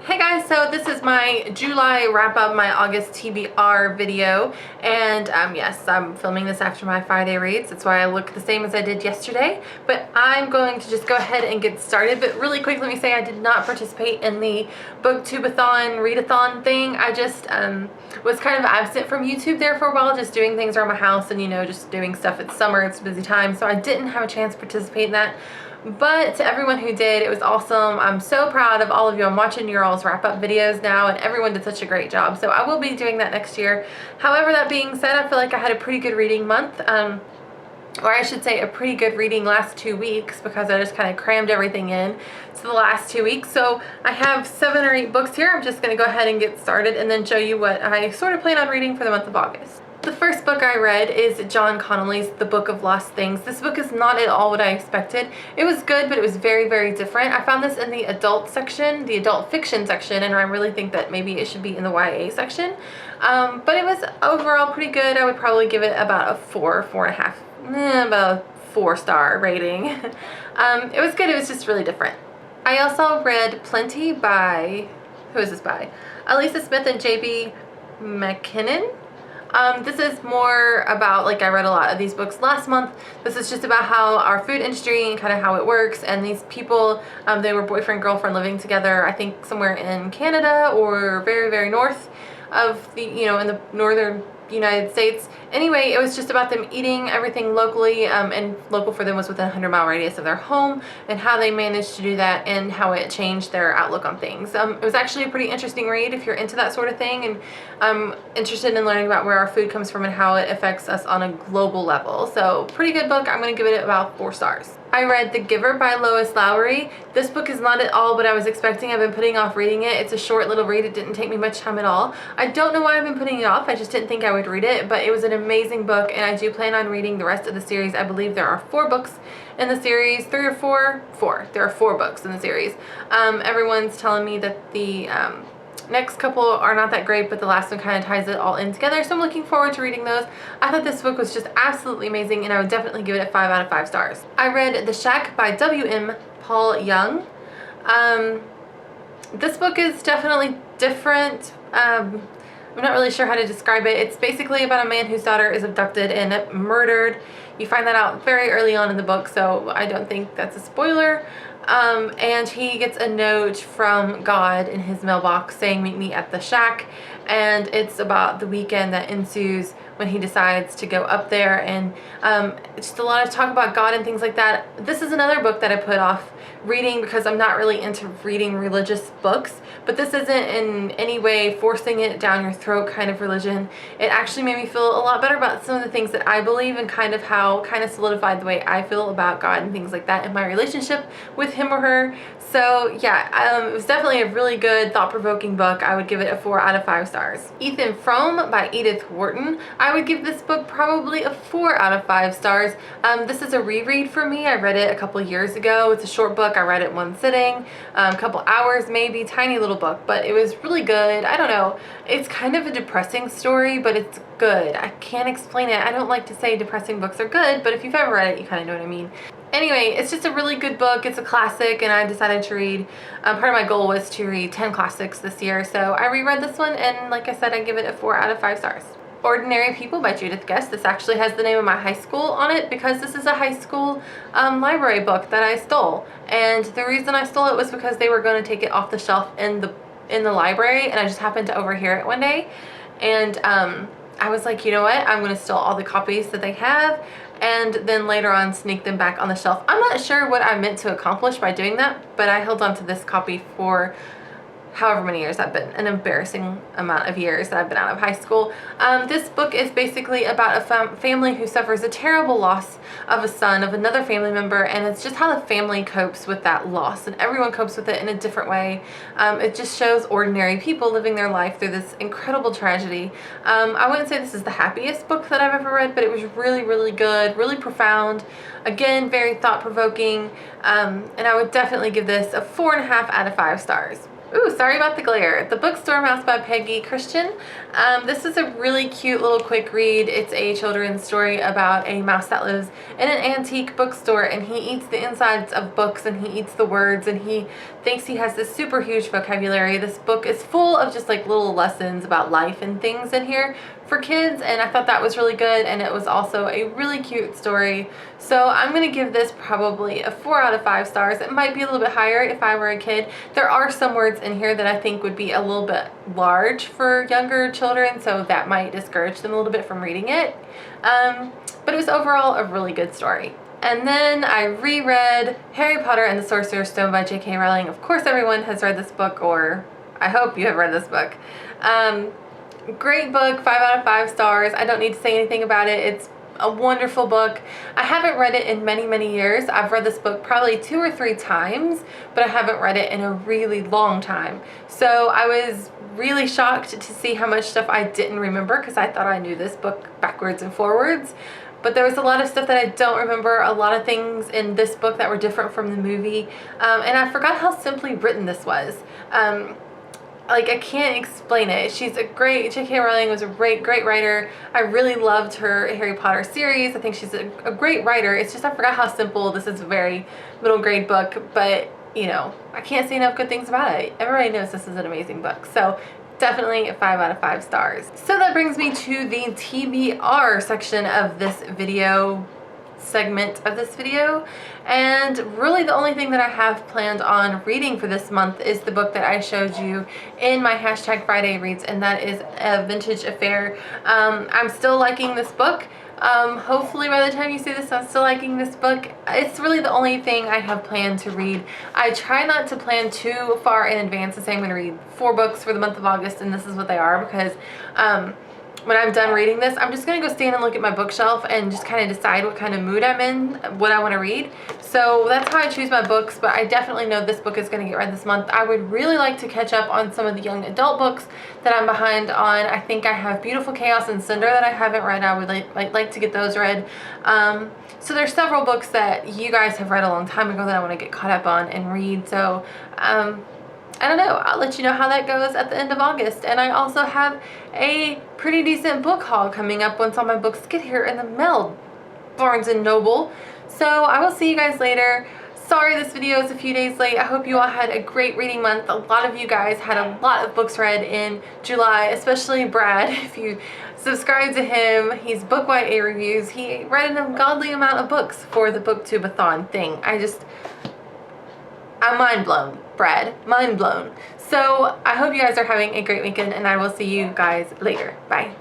Hey guys, so this is my July wrap up, my August TBR video, and yes, I'm filming this after my Friday reads. That's why I look the same as I did yesterday, but I'm going to just go ahead and get started. But really quick, let me say I did not participate in the booktubeathon, readathon thing. I just was kind of absent from YouTube there for a while, just doing things around my house and, you know, just doing stuff. It's summer, it's a busy time, so I didn't have a chance to participate in that. But to everyone who did, it was awesome. I'm so proud of all of you. I'm watching your all's wrap-up videos now, and everyone did such a great job. So I will be doing that next year. However, that being said, I feel like I had a pretty good reading month. Or I should say a pretty good reading last 2 weeks, because I just kind of crammed everything in to the last 2 weeks. So I have 7 or 8 books here. I'm just going to go ahead and get started and then show you what I sort of plan on reading for the month of August. The first book I read is John Connolly's The Book of Lost Things. This book is not at all what I expected. It was good, but it was very, very different. I found this in the adult section, the adult fiction section, and I really think that maybe it should be in the YA section. But it was overall pretty good. I would probably give it about a 4.5, about a 4-star rating. It was good. It was just really different. I also read Plenty by, who is this by? Elisa Smith and J.B. McKinnon. This is more about, like, I read a lot of these books last month. This is just about how our food industry and kind of how it works, and these people, they were boyfriend girlfriend living together, I think somewhere in Canada or very, very north of the, you know, in the northern United States. Anyway, it was just about them eating everything locally, and local for them was within a 100-mile radius of their home, and how they managed to do that and how it changed their outlook on things. It was actually a pretty interesting read if you're into that sort of thing and interested in learning about where our food comes from and how it affects us on a global level. So pretty good book. I'm going to give it about 4 stars. I read The Giver by Lois Lowry. This book is not at all what I was expecting. I've been putting off reading it. It's a short little read. It didn't take me much time at all. I don't know why I've been putting it off. I just didn't think I would read it, but it was an amazing book, and I do plan on reading the rest of the series. I believe there are 4 books in the series, 3 or 4? 4. There are 4 books in the series. Everyone's telling me that the next couple are not that great, but the last one kind of ties it all in together, so I'm looking forward to reading those. I thought this book was just absolutely amazing, and I would definitely give it a 5 out of 5 stars. I read The Shack by W.M. Paul Young. This book is definitely different. I'm not really sure how to describe it. It's basically about a man whose daughter is abducted and murdered. You find that out very early on in the book, so I don't think that's a spoiler. And he gets a note from God in his mailbox saying, "Meet me at the shack," and it's about the weekend that ensues when he decides to go up there, and just a lot of talk about God and things like that. This is another book that I put off reading because I'm not really into reading religious books, but this isn't in any way forcing it down your throat kind of religion. It actually made me feel a lot better about some of the things that I believe, and kind of how kind of solidified the way I feel about God and things like that in my relationship with him or her. So yeah, it was definitely a really good, thought-provoking book. I would give it a 4 out of 5 stars. Ethan Frome by Edith Wharton. I would give this book probably a 4 out of 5 stars. This is a reread for me. I read it a couple years ago. It's a short book. I read it in one sitting, a couple hours maybe, tiny little book, but it was really good. I don't know. It's kind of a depressing story, but it's good. I can't explain it. I don't like to say depressing books are good, but if you've ever read it, you kind of know what I mean. Anyway, it's just a really good book. It's a classic, and I decided to read, part of my goal was to read 10 classics this year, so I reread this one, and like I said, I give it a 4 out of 5 stars. Ordinary People by Judith Guest. This actually has the name of my high school on it because this is a high school library book that I stole, and the reason I stole it was because they were going to take it off the shelf in the library, and I just happened to overhear it one day, and I was like, you know what, I'm going to steal all the copies that they have, and then later on sneak them back on the shelf. I'm not sure what I meant to accomplish by doing that, but I held on to this copy for however many years I've been, an embarrassing amount of years that I've been out of high school. This book is basically about a family who suffers a terrible loss of a son of another family member, and it's just how the family copes with that loss, and everyone copes with it in a different way. It just shows ordinary people living their life through this incredible tragedy. I wouldn't say this is the happiest book that I've ever read, but it was really, really good, really profound, again, very thought-provoking, and I would definitely give this a 4.5 out of 5 stars. Ooh, sorry about the glare. The Bookstore Mouse by Peggy Christian. This is a really cute little quick read. It's a children's story about a mouse that lives in an antique bookstore, and he eats the insides of books and he eats the words, and he thinks he has this super huge vocabulary. This book is full of just like little lessons about life and things in here for kids, and I thought that was really good, and it was also a really cute story. So I'm gonna give this probably a 4 out of 5 stars. It might be a little bit higher if I were a kid. There are some words in here that I think would be a little bit large for younger children, so that might discourage them a little bit from reading it. But it was overall a really good story. And then I reread Harry Potter and the Sorcerer's Stone by J.K. Rowling. Of course everyone has read this book, or I hope you have read this book. Great book, 5 out of 5 stars. I don't need to say anything about it. It's a wonderful book. I haven't read it in many years. I've read this book probably 2 or 3 times, but I haven't read it in a really long time. So I was really shocked to see how much stuff I didn't remember, because I thought I knew this book backwards and forwards. But there was a lot of stuff that I don't remember, a lot of things in this book that were different from the movie, and I forgot how simply written this was. Like, I can't explain it. She's a great, J.K. Rowling was a great writer. I really loved her Harry Potter series. I think she's a great writer. It's just I forgot how simple. This is a very middle grade book, but you know, I can't say enough good things about it. Everybody knows this is an amazing book. So definitely a 5 out of 5 stars. So that brings me to the TBR section of this video, segment of this video, and really the only thing that I have planned on reading for this month is the book that I showed you in my #Friday reads, and that is A Vintage Affair. I'm still liking this book. Hopefully by the time you see this, I'm still liking this book. It's really the only thing I have planned to read. I try not to plan too far in advance to say I'm going to read 4 books for the month of August, and this is what they are, because when I'm done reading this, I'm just going to go stand and look at my bookshelf and just kind of decide what kind of mood I'm in, what I want to read. So that's how I choose my books, but I definitely know this book is going to get read this month. I would really like to catch up on some of the young adult books that I'm behind on. I think I have Beautiful Chaos and Cinder that I haven't read. I would like to get those read. So there's several books that you guys have read a long time ago that I want to get caught up on and read. So I don't know, I'll let you know how that goes at the end of August. And I also have a pretty decent book haul coming up once all my books get here in the mail, Barnes & Noble. So I will see you guys later. Sorry this video is a few days late. I hope you all had a great reading month. A lot of you guys had a lot of books read in July, especially Brad. If you subscribe to him, he's Book YA Reviews. He read an ungodly amount of books for the BookTube-a-thon thing. I'm mind blown, Brad. Mind blown. So I hope you guys are having a great weekend, and I will see you guys later. Bye.